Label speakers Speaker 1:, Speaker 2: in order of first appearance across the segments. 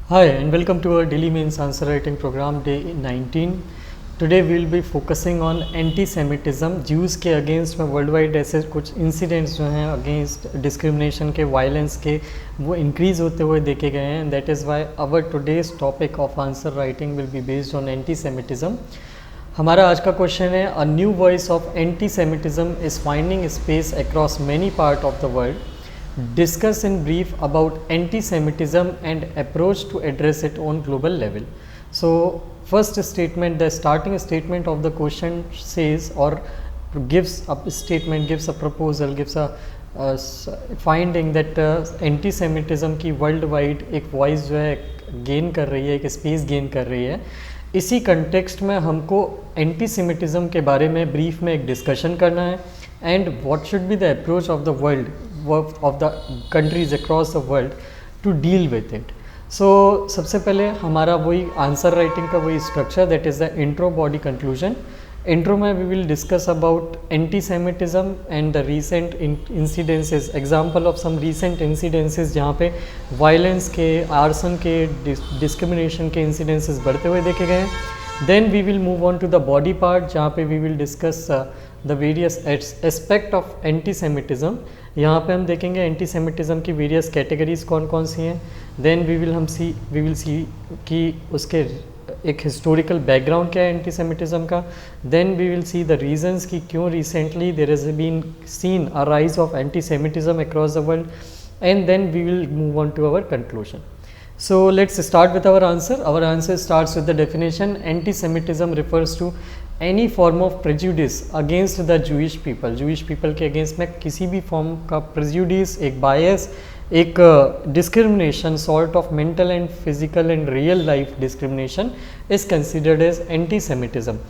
Speaker 1: Hi and welcome to our daily mains answer writing program day 19. Today we will be focusing on anti-Semitism. Jews के against में world wide ऐसे कुछ incidents जो हैं against discrimination के violence के वो इंक्रीज़ होते हुए देखे गए हैं. That is why our today's topic of answer writing will be based on antisemitism. हमारा आज का क्वेश्चन है a new voice of antisemitism is finding space across many part of the world. Discuss in brief about anti-Semitism and approach to address it on global level. So first statement, the starting statement of the question says or gives a statement, gives a proposal, gives a finding that anti-Semitism की world wide एक voice जो है gain कर रही है, एक space gain कर रही है. इसी context में हमको anti-Semitism के बारे में brief में एक discussion करना है and what should be the approach of the world of the countries across the world to deal with it. So सबसे पहले हमारा वही आंसर राइटिंग का वही structure that is the intro body conclusion. Intro में we will discuss about anti semitism and the recent incidences, example of some recent incidences जहाँ पे violence के, आर्सन के, डिस्क्रिमिनेशन के इंसिडेंसेस बढ़ते हुए देखे गए हैं. Then we will move on to the body part जहाँ पे we will discuss the various aspect of antisemitism. यहाँ पे हम देखेंगे एंटी सेमिटिज्म की वेरियस कैटेगरीज कौन कौन सी हैं. देन वी विल सी कि उसके एक हिस्टोरिकल बैकग्राउंड क्या है एंटी सेमिटिज्म का. Then we will see the reasons कि क्यों recently there has been seen a rise of antisemitism across the world. And then we will move on to our conclusion. So let's start with our answer. Our answer starts with the definition. Anti-Semitism refers to any form of prejudice against the Jewish people. Jewish people के against में किसी भी form का prejudice, एक bias, एक discrimination, sort of mental and physical and real life discrimination is considered as anti-Semitism.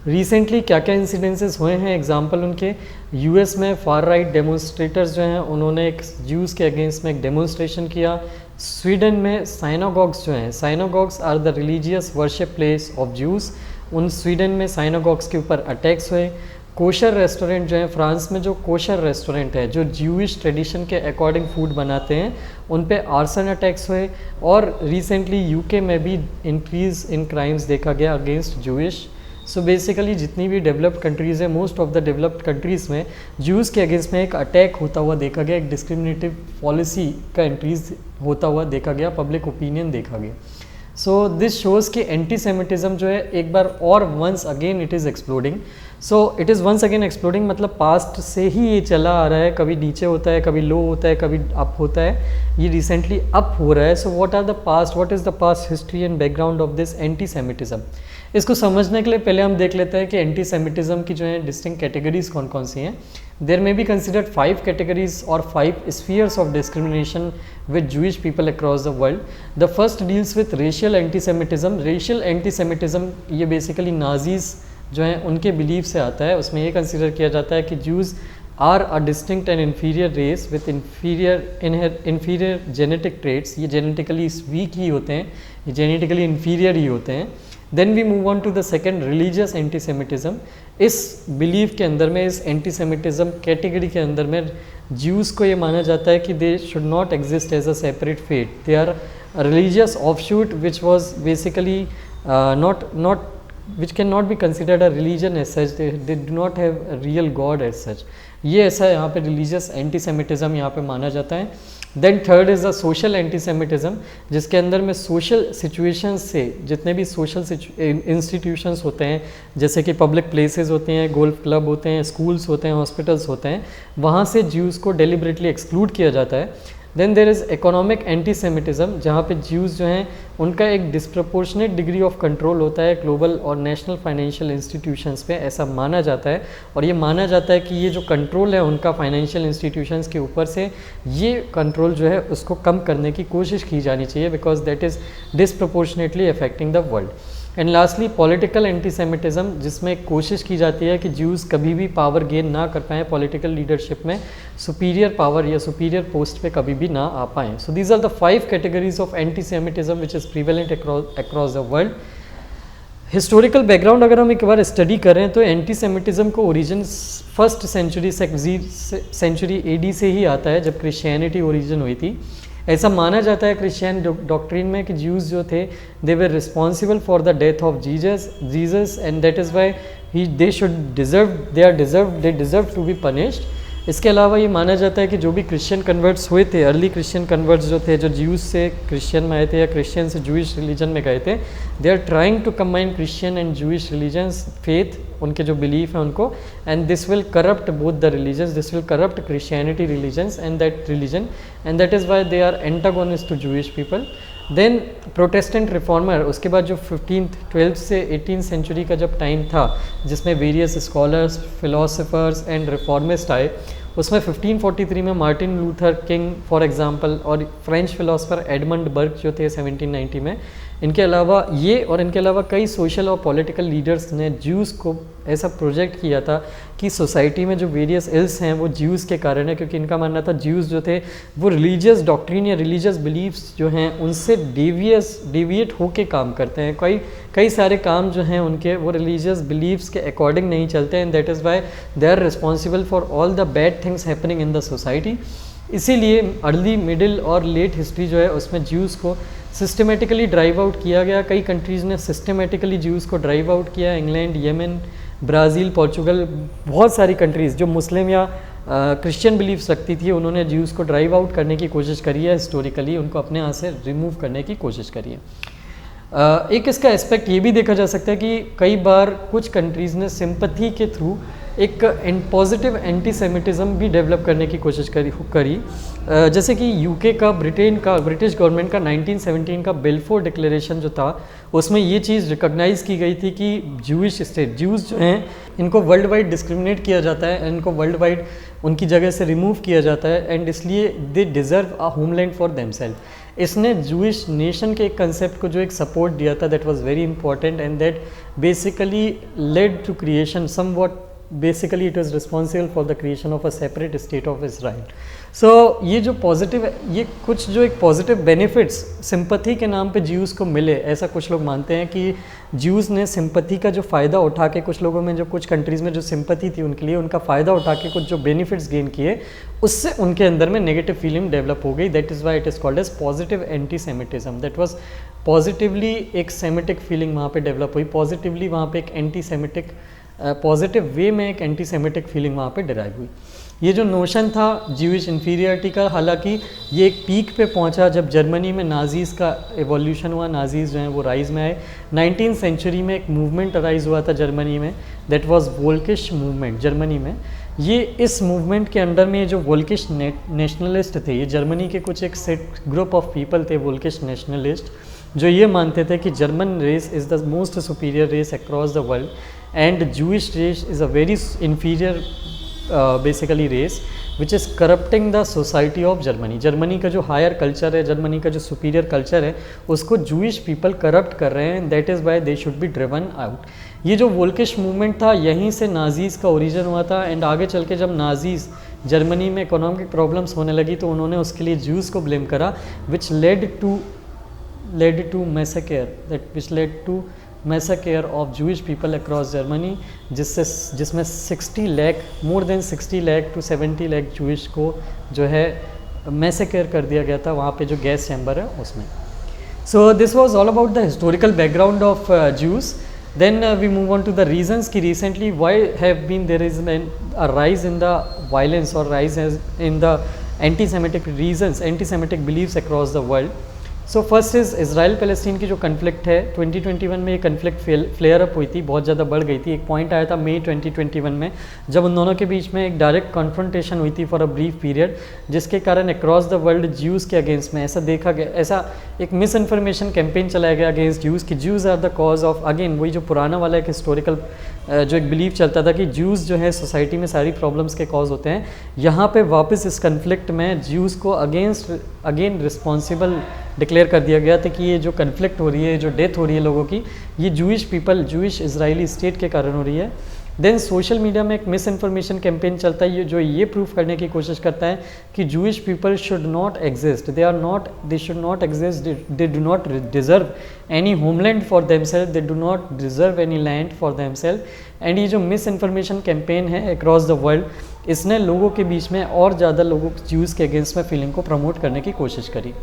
Speaker 1: Recently क्या क्या incidences हुए हैं, एग्जांपल उनके यूएस में फार राइट डेमोन्स्ट्रेटर्स जो हैं उन्होंने एक ज्यूज़ के अगेंस्ट में एक डेमोन्स्ट्रेशन किया. स्वीडन में साइनागॉग्स जो हैं, synagogues are the religious worship place of Jews, उन स्वीडन में साइनागॉग्स के ऊपर अटैक्स हुए. कोशर रेस्टोरेंट जो है फ्रांस में, जो कोशर रेस्टोरेंट है जो ज्यूइश ट्रेडिशन के अकॉर्डिंग फूड बनाते हैं, उन पे आर्सन अटैक्स हुए. और रिसेंटली यूके में भी इंक्रीज़ इन क्राइम्स देखा गया अगेंस्ट ज्यूइश. सो बेसिकली जितनी भी डेवलप्ड कंट्रीज़ हैं, most of the developed countries में ज्यूज़ के अगेंस्ट में एक अटैक होता हुआ देखा गया, एक डिस्क्रिमिनेटिव पॉलिसी का इंक्रीज होता हुआ देखा गया, पब्लिक ओपिनियन देखा गया. सो दिस शोज़ कि एंटी सेमिटिज्म जो है एक बार और once again it is exploding. So it is once again exploding मतलब पास्ट से ही ये चला आ रहा है, कभी नीचे होता है, कभी लो होता है, कभी अप होता है, ये रिसेंटली अप हो रहा है. So what are the past, what is the past history and background of this antisemitism. इसको समझने के लिए पहले हम देख लेते हैं कि एंटी सेमिटिज्म की जो है डिस्टिंक्ट कैटेगरीज कौन कौन सी हैं. There may be considered 5 categories और 5 spheres of discrimination with Jewish people across the world. The first deals with racial antisemitism. Racial antisemitism ये बेसिकली नाजीज़ जो हैं उनके बिलीव से आता है. उसमें ये कंसिडर किया जाता है कि Jews are a distinct and inferior race with inferior genetic traits. ये जेनेटिकली वीक ही होते हैं, ये जेनेटिकली इन्फीरियर ही होते हैं. Then we move on to the second, religious antisemitism. इस बिलीव के अंदर में, इस एंटी सेमिटिज्म कैटेगरी के अंदर में ज्यूज़ को ये माना जाता है कि they should not exist as a separate fate. They are religious offshoot which was basically not which cannot be considered a religion as such. They do not have a real God as such. ये ऐसा यहाँ पे religious antisemitism यहाँ पे माना जाता है. Then third is the social antisemitism, जिसके अंदर में सोशल सिचुएशंस से, जितने भी सोशल इंस्टीट्यूशंस होते हैं जैसे कि पब्लिक प्लेसेस होते हैं, गोल्फ क्लब होते हैं, स्कूल्स होते हैं, हॉस्पिटल्स होते हैं, वहाँ से ज्यूज़ को डेलिबरेटली एक्सक्लूड किया जाता है. Then there is economic antisemitism, जहाँ पे ज्यूज़ जो हैं उनका एक डिस्प्रपोर्शनेट डिग्री ऑफ कंट्रोल होता है ग्लोबल और नेशनल फाइनेंशियल इंस्टीट्यूशंस पे, ऐसा माना जाता है. और ये माना जाता है कि ये जो कंट्रोल है उनका फाइनेंशियल इंस्टीट्यूशंस के ऊपर से, ये कंट्रोल जो है उसको कम करने की कोशिश की जानी चाहिए because that is disproportionately affecting the world. And lastly political anti Semitism, जिसमें कोशिश की जाती है कि ज्यूज़ कभी भी पावर गेन ना कर पाएँ पॉलिटिकल लीडरशिप में, सुपीरियर पावर या सुपीरियर पोस्ट पे कभी भी ना आ पाएँ. So these are the 5 categories of antisemitism which is prevalent across the world. Historical background अगर हम एक बार स्टडी करें तो एंटी सेमिटिज्म को ओरिजिन फर्स्ट सेंचुरी AD से ही आता है, जब क्रिश्चियनिटी ओरिजिन हुई थी. ऐसा माना जाता है क्रिश्चियन डॉक्ट्रिन में कि ज्यूज़ जो थे they were responsible for the death of Jesus and that is why they deserve to be punished. इसके अलावा ये माना जाता है कि जो भी क्रिश्चियन कन्वर्ट्स हुए थे, अर्ली क्रिश्चियन कन्वर्ट्स जो थे, जो ज्यूज से क्रिश्चियन में आए थे या क्रिश्चियन से जूइश रिलीजन में गए थे, they are trying to combine Christian and Jewish religions faith, उनके जो बिलीफ है उनको, and this will corrupt both the religions, this will corrupt Christianity religions and that religion, and that is why they are antagonist to Jewish people. Then Protestant reformer, उसके बाद जो 12th से 18th century का जब time था जिसमें various scholars, philosophers and reformist आए, उसमें 1543 में Martin Luther king for example और फ्रेंच फिलोसफर एडमंड बर्ग जो थे 1790 में, इनके अलावा इनके अलावा कई सोशल और पॉलिटिकल लीडर्स ने ज्यूज़ को ऐसा प्रोजेक्ट किया था कि सोसाइटी में जो वेरियस इल्स हैं वो ज्यूज़ के कारण है, क्योंकि इनका मानना था ज्यूज़ जो थे वो रिलीजियस डॉक्ट्रिन या रिलीजियस बिलीफ्स जो हैं उनसे डेविएट होके काम करते हैं। कई सारे काम जो हैं उनके वो रिलीजियस बिलीफ्स के अकॉर्डिंग नहीं चलते हैं, and that is why they are responsible for all the bad things happening in the society. इसीलिए अर्ली, मिडिल और लेट हिस्ट्री जो है उसमें ज्यूज़ को सिस्टमेटिकली ड्राइव आउट किया गया। कई कंट्रीज़ ने सिस्टमेटिकली ज्यूज़ को ड्राइव आउट किया, इंग्लैंड, येमेन, ब्राज़ील, पोर्चुगल, बहुत सारी कंट्रीज़ जो मुस्लिम या क्रिश्चियन बिलीफ्स रखती थी उन्होंने ज्यूज़ को ड्राइव आउट करने की कोशिश करी है, हिस्टोरिकली उनको अपने यहाँ से रिमूव करने की कोशिश करी है। एक इसका एस्पेक्ट ये भी देखा जा सकता है कि कई बार कुछ कंट्रीज़ ने सिंपैथी के थ्रू एक पॉजिटिव एंटीसेमिटिज़म भी डेवलप करने की कोशिश करी। जैसे कि यूके का, ब्रिटिश गवर्नमेंट का 1917 का बेल्फोर डिक्लेरेशन जो था उसमें ये चीज़ रिकॉग्नाइज़ की गई थी कि ज्यूइश स्टेट, ज्यूज़ जो हैं इनको वर्ल्ड वाइड डिस्क्रिमिनेट किया जाता है, इनको वर्ल्ड वाइड उनकी जगह से रिमूव किया जाता है, एंड इसलिए they deserve a homeland for themselves. इसने जूइश नेशन के एक कंसेप्ट को जो एक सपोर्ट दिया था, that was very important and that basically led to creation somewhat, basically it was responsible for the creation of a separate state of Israel. So ये जो पॉजिटिव, ये कुछ जो एक पॉजिटिव बेनिफिट्स सिंपैथी के नाम पे ज्यूज़ को मिले, ऐसा कुछ लोग मानते हैं कि ज्यूज़ ने सिंपैथी का जो फ़ायदा उठा के, कुछ लोगों में जो कुछ कंट्रीज़ में जो सिंपैथी थी उनके लिए, उनका फ़ायदा उठा के कुछ जो बेनिफिट्स गेन किए, उससे उनके अंदर में नेगेटिव फीलिंग डेवलप हो गई। That is why it is called as positive antisemitism. That was positively एक सेमिटिक फीलिंग वहाँ पे डेवलप हुई, पॉजिटिवली वहाँ पे एक एंटी सेमिटिक, पॉजिटिव वे में एक एंटी सेमिटिक फीलिंग वहाँ पे डिराइव हुई। ये जो नोशन था ज्यूइश इन्फीरियरिटी का, हालांकि ये एक पीक पे पहुंचा जब जर्मनी में नाजीज़ का एवोल्यूशन हुआ, नाजीज़ जो हैं वो राइज़ में आए। 19th सेंचुरी में एक मूवमेंट राइज़ हुआ था जर्मनी में, दैट वाज वोल्किश मूवमेंट जर्मनी में। ये इस मूवमेंट के अंडर में जो वोल्किश नेशनलिस्ट थे, ये जर्मनी के कुछ एक सेट ग्रुप ऑफ पीपल थे वोल्किश नेशनलिस्ट, जो ये मानते थे कि German race is the most superior race across the world and Jewish race is a very inferior basically race which is corrupting the society of Germany. Germany का जो higher culture है, Germany का जो सुपीरियर कल्चर है, उसको Jewish people corrupt कर रहे हैं, that is why they should be driven out. ये जो वोल्किश मूवमेंट था, यहीं से नाजीज़ का ओरिजिन हुआ था, एंड आगे चल के जब नाजीज़ जर्मनी में इकोनॉमिक प्रॉब्लम्स होने लगी तो उन्होंने उसके लिए ज्यूज़ को ब्लेम करा, which led to massacre of Jewish people across Germany, जिसमें 60 lakh, more than 60 lakh to 70 lakh Jewish को जो है मैसेकेयर कर दिया गया था वहाँ पे जो गैस चैम्बर है उसमें। So this was all about the historical background of Jews. Then we move on to the reasons कि recently why have been there is a rise in the violence और rise in the anti semitic reasons, anti semitic beliefs across the world. So first is Israel Palestine की जो conflict है, 2021 में ये conflict flare up हुई थी, बहुत ज़्यादा बढ़ गई थी। एक पॉइंट आया था मई 2021 में जब उन दोनों के बीच में एक डायरेक्ट कॉन्फ्रंटेशन हुई थी फॉर अ ब्रीफ पीरियड, जिसके कारण अक्रॉस द वर्ल्ड ज्यूज़ के अगेंस्ट में ऐसा देखा गया, ऐसा एक मिस इन्फॉर्मेशन कैंपेन चलाया गया अगेंस्ट ज्यूज़ कि Jews are the cause of, again वही जो पुराना वाला एक हिस्टोरिकल जो एक बिलीव चलता था कि ज्यूज़ जो है सोसाइटी में सारी प्रॉब्लम्स के कॉज होते हैं। यहाँ पे वापस इस कन्फ्लिक्ट में ज्यूज़ को अगेन रिस्पॉन्सिबल डिक्लेयर कर दिया गया था कि ये जो कन्फ्लिक्ट हो रही है, जो डेथ हो रही है लोगों की, ये Jewish people, Jewish Israeli state के कारण हो रही है। देन सोशल मीडिया में एक मिस इन्फॉर्मेशन कैंपेन चलता है जो ये प्रूफ करने की कोशिश करता है कि Jewish people should not exist, they should not exist, they do not deserve any homeland for themselves, they do not deserve any land for themselves. And ये जो मिस इन्फॉर्मेशन कैंपेन है अक्रॉस द वर्ल्ड, इसने लोगों के बीच में और ज़्यादा लोगों जूस के अगेंस्ट में फीलिंग को प्रमोट करने की कोशिश करी।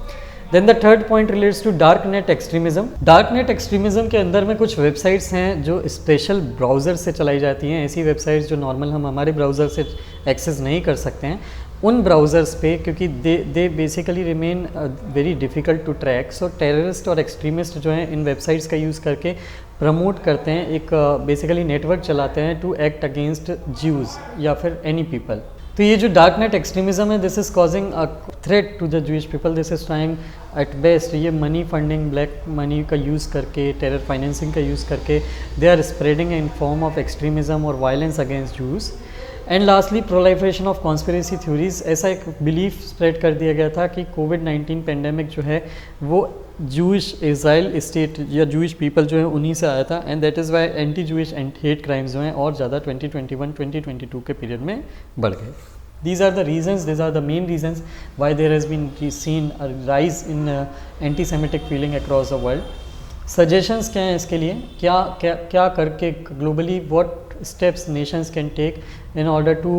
Speaker 1: Then the third point relates to dark net extremism. Dark net extremism के अंदर में कुछ वेबसाइट्स हैं जो स्पेशल ब्राउज़र से चलाई जाती हैं, ऐसी वेबसाइट्स जो नॉर्मल हम हमारे ब्राउज़र से एक्सेस नहीं कर सकते हैं उन ब्राउज़र्स पे, क्योंकि they basically remain very difficult to track. So terrorist और एक्सट्रीमिस्ट जो हैं इन वेबसाइट्स का यूज़ करके प्रमोट करते हैं, एक बेसिकली नेटवर्क चलाते हैं टू एक्ट अगेंस्ट ज्यूज़ या फिर एनी पीपल। तो ये जो डार्क नेट एक्सट्रीमिज्म है, this is causing a threat to the Jewish people, this is trying at best, ये मनी फंडिंग, ब्लैक मनी का यूज़ करके, टेरर फाइनेंसिंग का यूज़ करके they are spreading in form of extremism और violence against Jews. And lastly proliferation of conspiracy theories. ऐसा एक belief spread कर दिया गया था कि कोविड-19 पेंडेमिक जो है वो जूइश इज़राइल स्टेट या जूइश पीपल जो है उन्हीं से आया था, and that is Y anti Jewish and hate crimes जो हैं और ज़्यादा 2021-2022 के पीरियड में बढ़ गए। These are the reasons, these are the main reasons why there has been seen a rise in anti-Semitic feeling across the world. Suggestions क्या हैं इसके लिए, क्या करके globally what steps nations can take in order to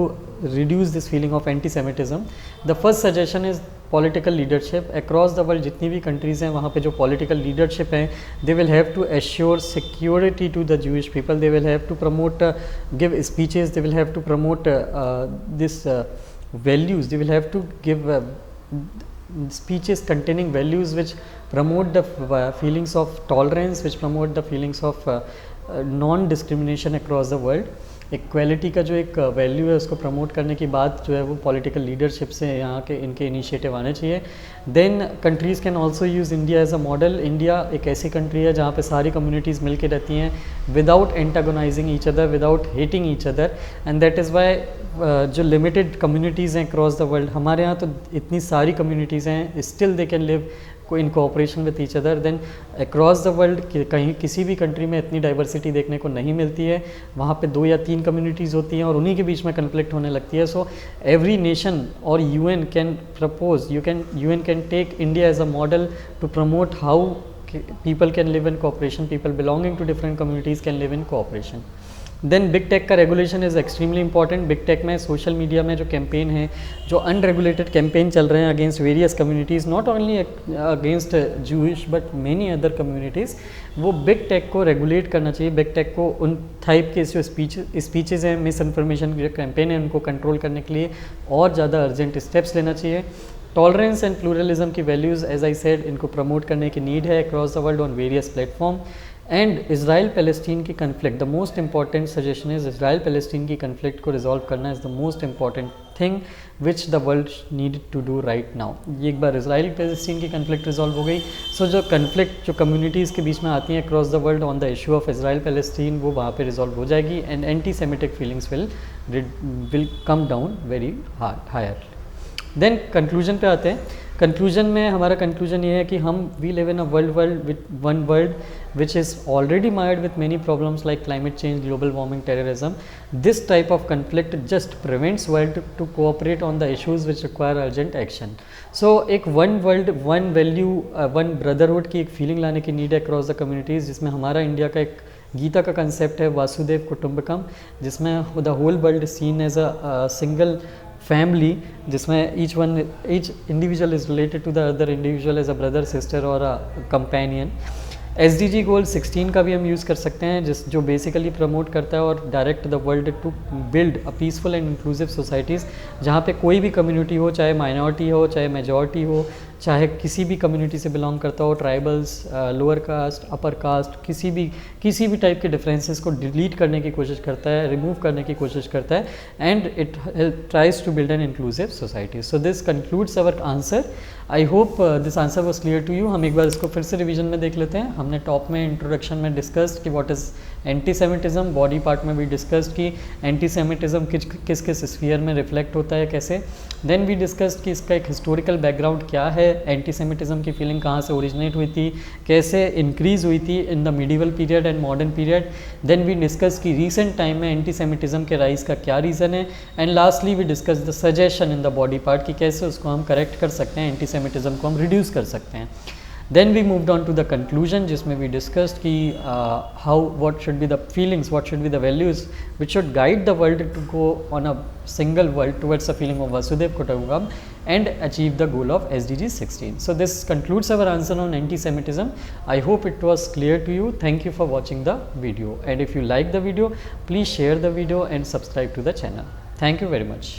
Speaker 1: reduce this feeling of anti-Semitism. The first suggestion is political leadership. Across the world जितनी भी countries हैं वहाँ पे जो political leadership हैं, they will have to assure security to the Jewish people. They will have to promote, give speeches. They will have to promote this values. They will have to give speeches containing values which promote the feelings of tolerance, which promote the feelings of non-discrimination across the world. Equality का जो एक value है उसको promote करने की बात जो है वो पॉलिटिकल लीडरशिप से यहाँ के इनके इनिशिएटिव आने चाहिए। Then countries can also use India as a model. India एक ऐसी कंट्री है जहाँ पे सारी कम्युनिटीज़ मिल के रहती हैं without antagonising each other, without hating each other, and that is why जो लिमिटेड कम्युनिटीज़ हैं अक्रॉस द वर्ल्ड, हमारे यहाँ तो इतनी सारी कम्युनिटीज़ हैं, still they can live in cooperation with each other. Then across the world कहीं किसी भी कंट्री में इतनी डाइवर्सिटी देखने को नहीं मिलती है, वहाँ पे 2 या 3 कम्युनिटीज़ होती हैं और उन्हीं के बीच में कन्फ्लिक्ट होने लगती है। सो एवरी नेशन और UN can propose, UN can take India as a model to promote how people can live in cooperation, people belonging to different communities can live in cooperation. Then big tech का regulation is extremely important. Big tech में social media में जो campaign है, जो unregulated campaign चल रहे हैं against various communities, not only against Jewish but many other communities, वो बिग टेक को रेगुलेट करना चाहिए। बिग टेक को उन टाइप के जो स्पीचेज़ हैं, मिस इन्फॉर्मेशन जो कैंपेन है, उनको कंट्रोल करने के लिए और ज़्यादा अर्जेंट स्टेप्स लेना चाहिए। टॉलरेंस एंड प्लूरलिज्म की वैल्यूज़ एज आई सेड, इनको प्रमोट करने की नीड है across the world on various platform. And Israel Palestine की conflict, the most important suggestion is Israel Palestine की कन्फ्लिक्ट को रिजॉल्व करना is the most important thing which the world need to do right now. ये एक बार Israel Palestine की conflict resolve हो गई, सो जो कन्फ्लिक्ट जो कम्युनिटीज़ के बीच में आती हैं across the world on the issue of Israel Palestine, वो वहाँ पे रिजॉल्व हो जाएगी and antisemitic feelings will come down very higher. Then conclusion पे आते हैं। कंक्लूजन में हमारा कंक्लूजन ये है कि हम we live in a one world which is already mired with many problems like climate change, global warming, terrorism. This type of conflict just prevents world to cooperate on the issues which require urgent action. So एक one world, one value, one brotherhood की एक feeling लाने की need है across the communities, जिसमें हमारा India का एक गीता का कंसेप्ट है वासुदेव कुटुंबकम, जिसमें the whole world is seen as a single family, जिसमें each individual is related to the other individual as a brother, sister or a companion. SDG गोल 16 का भी हम यूज़ कर सकते हैं, जो बेसिकली प्रमोट करता है और direct the world to build a peaceful and inclusive societies, जहाँ पे कोई भी कम्युनिटी हो, चाहे माइनॉरिटी हो, चाहे मेजॉरिटी हो, चाहे किसी भी कम्युनिटी से बिलोंग करता हो, tribals, lower caste, upper caste, किसी भी टाइप के डिफरेंसेस को डिलीट करने की कोशिश करता है, रिमूव करने की कोशिश करता है, and it tries to build an inclusive society. So this concludes our answer. I hope this answer was clear to you. हम एक बार इसको फिर से रिविजन में देख लेते हैं। हमने टॉप में इंट्रोडक्शन में डिस्कस्ड कि what is anti semitism, body part में भी डिस्कस्ड कि एंटी सेमिटिज़म किस किस स्फीयर में रिफ्लेक्ट होता है कैसे। देन वी डिस्कस्ड कि इसका एक हिस्टोरिकल बैकग्राउंड क्या है, एंटी सेमिटिज़म की फीलिंग कहाँ से ओरिजिनेट हुई थी, कैसे इंक्रीज़ हुई थी in the medieval period and modern period. Then we discuss कि रीसेंट टाइम में एंटी सेमिटिज़म के राइज का क्या रीज़न है, and lastly we discuss the suggestion in the body part कि कैसे उसको हम करेक्ट कर सकते हैं, एंटी सेमिटिज़म को हम रिड्यूस कर सकते हैं। Then we moved on to the conclusion जिसमें we discussed कि how what should be the feelings, what should be the values which should guide the world to go on a single world towards a feeling of Vasudhaiva Kutumbakam and achieve the goal of SDG 16. So this concludes our answer on anti-Semitism. I hope it was clear to you. Thank you for watching the video, and if you like the video, please share the video and subscribe to the channel. Thank you very much.